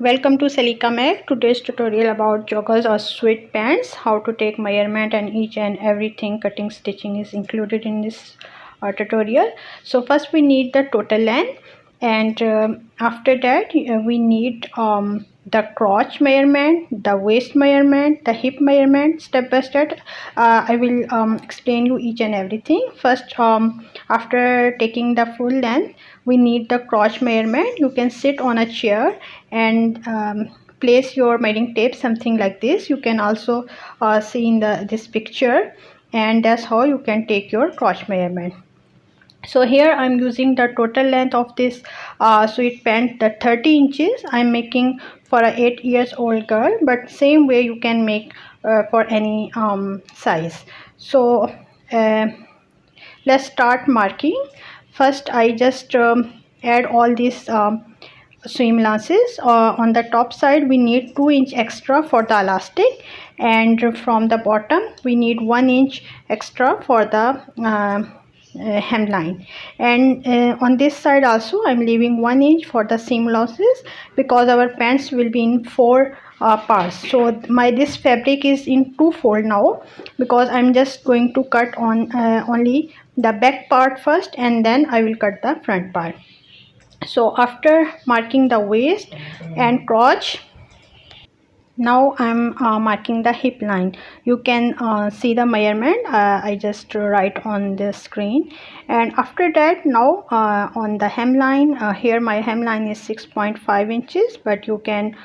Welcome to Salika Mag. Today's tutorial about joggers or sweatpants. How to take measurement and each and everything cutting stitching is included in this tutorial. So first we need the total length, and after that we need the crotch measurement, the waist measurement, the hip measurement. Step by step I will explain you each and everything. First, after taking the full length, we need the crotch measurement. You can sit on a chair and place your measuring tape something like this. You can also see in this picture, and that's how you can take your crotch measurement. So here I'm using the total length of this sweatpant, the 30 inches. I'm making for a 8 years old girl, but same way you can make for any size. So let's start marking. First I just add all these seam lances. On the top side we need 2 inch extra for the elastic, and from the bottom we need 1 inch extra for the hemline, and on this side also I'm leaving 1 inch for the seam losses, because our pants will be in 4 parts. So this fabric is in 2 fold now, because I'm just going to cut on only the back part first, and then I will cut the front part. So after marking the waist and crotch, now I'm marking the hip line. You can see the measurement. I just write on the screen, and after that now on the hemline, here my hemline is 6.5 inches, but you can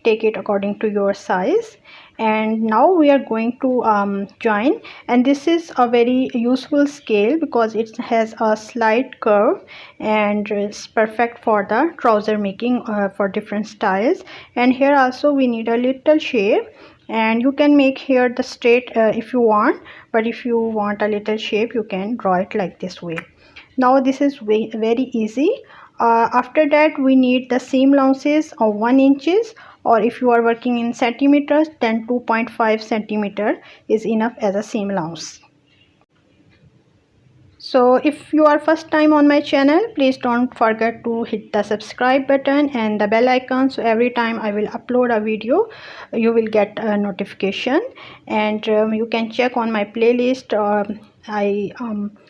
take it according to your size. And now we are going to join, and this is a very useful scale because it has a slight curve and it's perfect for the trouser making for different styles. And here also we need a little shape, and you can make here the straight if you want, but if you want a little shape you can draw it like this way. Now this is very easy. After that we need the seam allowances of 1 inches, or if you are working in centimeters, then 2.5 centimeter is enough as a seam allowance. So if you are first time on my channel, please don't forget to hit the subscribe button and the bell icon, so every time I will upload a video you will get a notification. And you can check on my playlist. I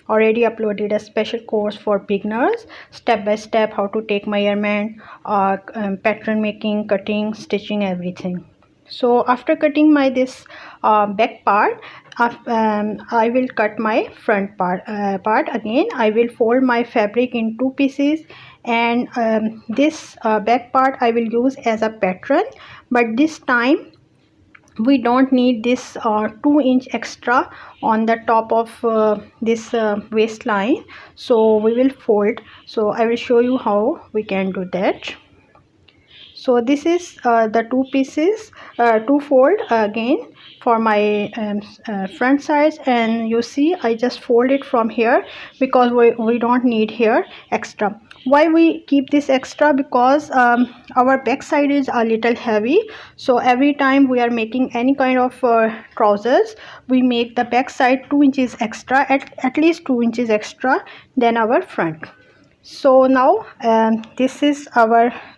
already uploaded a special course for beginners, step by step how to take measurement, pattern making, cutting, stitching, everything. So after cutting my this back part, I will cut my front part. Again I will fold my fabric in 2 pieces, and this back part I will use as a pattern, but this time we don't need this 2 inch extra on the top of this waistline, so we will fold. So I will show you how we can do that. So this is the 2 pieces, 2 fold again for my front sides, and you see I just fold it from here because we don't need here extra. Why we keep this extra? Because our back side is a little heavy, so every time we are making any kind of trousers, we make the back side 2 inches extra, at least 2 inches extra than our front. So now this is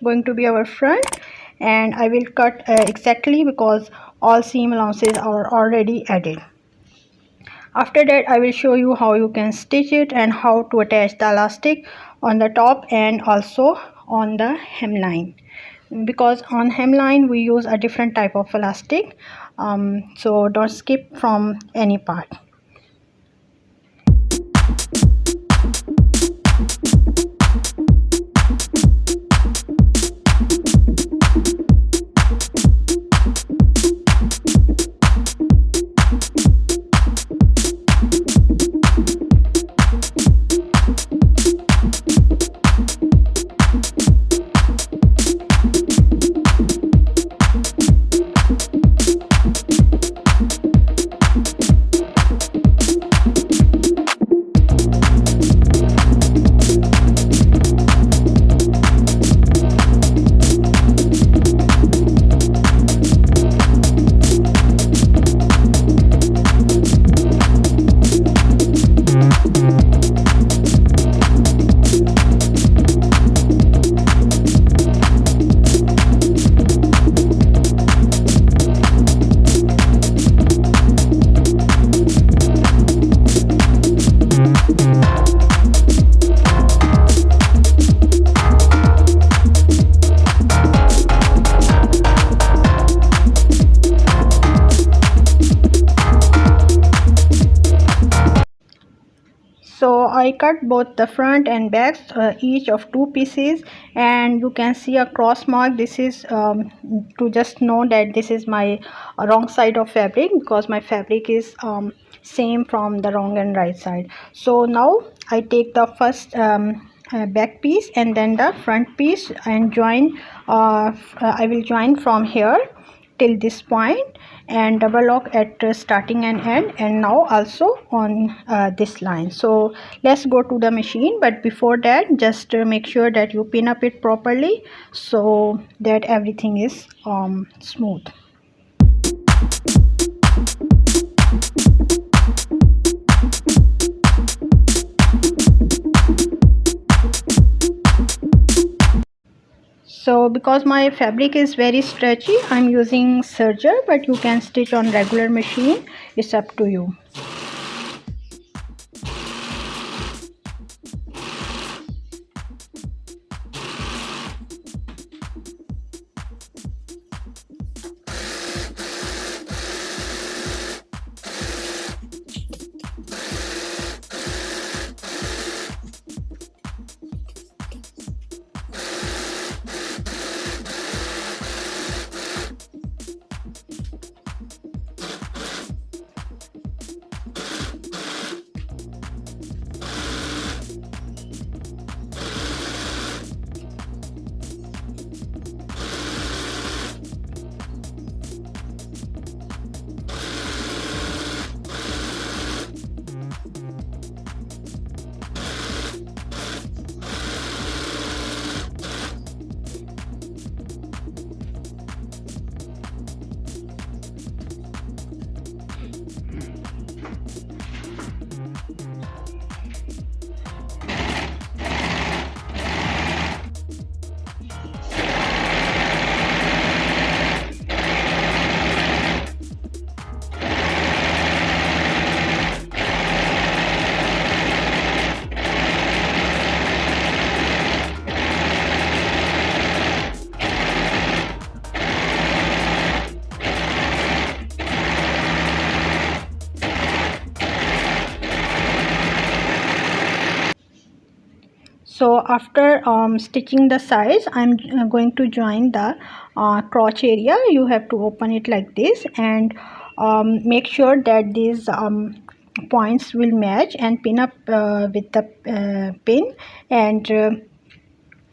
going to be our front, and I will cut exactly because all seam allowances are already added. After that I will show you how you can stitch it and how to attach the elastic on the top and also on the hemline, because on hemline we use a different type of elastic. So don't skip from any part. I cut both the front and backs, each of 2 pieces, and you can see a cross mark. This is to just know that this is my wrong side of fabric, because my fabric is same from the wrong and right side. So now I take the first back piece and then the front piece and join. I will join from here till this point and double lock at starting and end, and now also on this line. So let's go to the machine, but before that just make sure that you pin up it properly so that everything is smooth. So because my fabric is very stretchy, I'm using serger, but you can stitch on regular machine. It's up to you. So after stitching the sides, I'm going to join the crotch area. You have to open it like this and make sure that these points will match, and pin up with the pin, and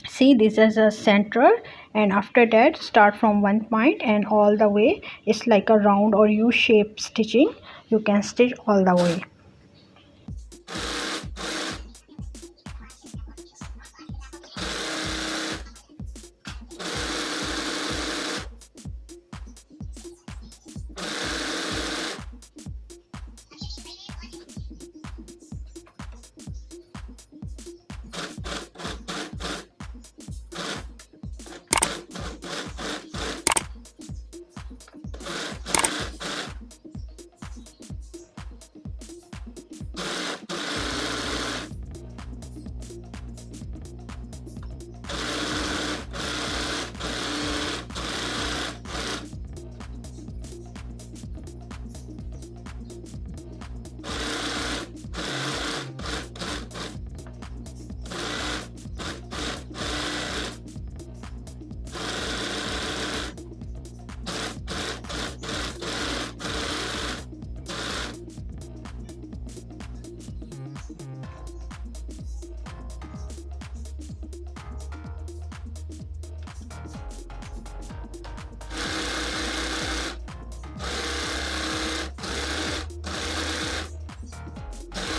see, this is a center, and after that start from one point and all the way. It's like a round or U-shaped stitching. You can stitch all the way.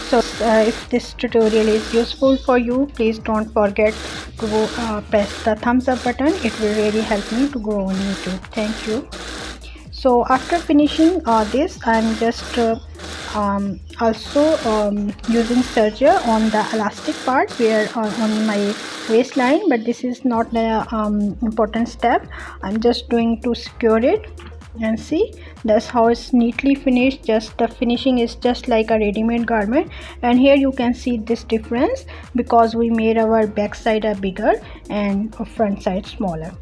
So if this tutorial is useful for you, please don't forget to press the thumbs up button. It will really help me to grow on YouTube. Thank you. So after finishing this, I'm just also using serger on the elastic part, where on my waistline, but this is not the important step. I'm just doing to secure it, and see, that's how it's neatly finished. Just the finishing is just like a ready-made garment. And here you can see this difference, because we made our back side a bigger and front side smaller.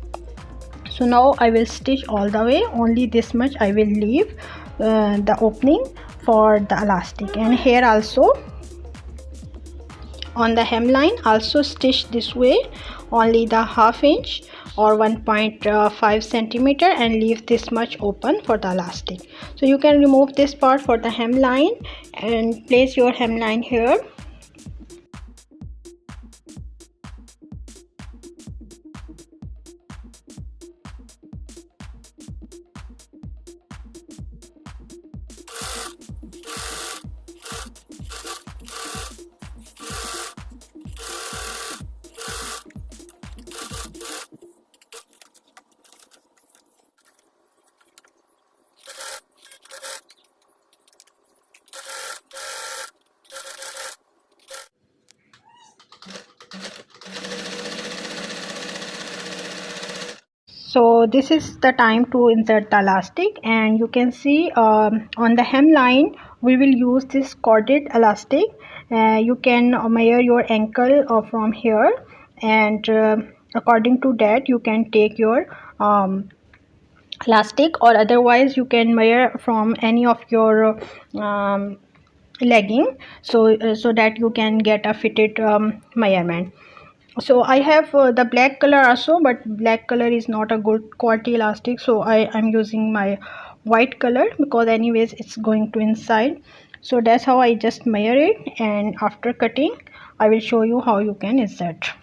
So now I will stitch all the way. Only this much I will leave the opening for the elastic. And here also on the hemline, also stitch this way, only the 1/2 inch or 1.5 centimeter, and leave this much open for the elastic. So you can remove this part for the hemline and place your hemline here. So this is the time to insert the elastic, and you can see on the hemline we will use this corded elastic. You can measure your ankle from here, and according to that you can take your elastic, or otherwise you can measure from any of your legging, so that you can get a fitted measurement. So I have the black color also, but black color is not a good quality elastic, so I am using my white color, because anyways it's going to inside. So that's how I just measure it, and after cutting I will show you how you can insert.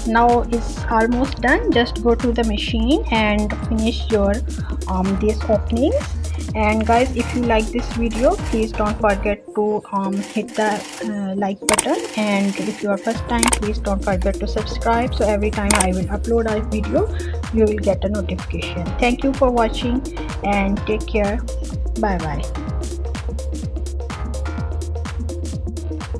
Now it's almost done. Just go to the machine and finish your these openings. And guys, if you like this video, please don't forget to hit the like button, and if you are first time, please don't forget to subscribe, so every time I will upload a video you will get a notification. Thank you for watching and take care. Bye bye.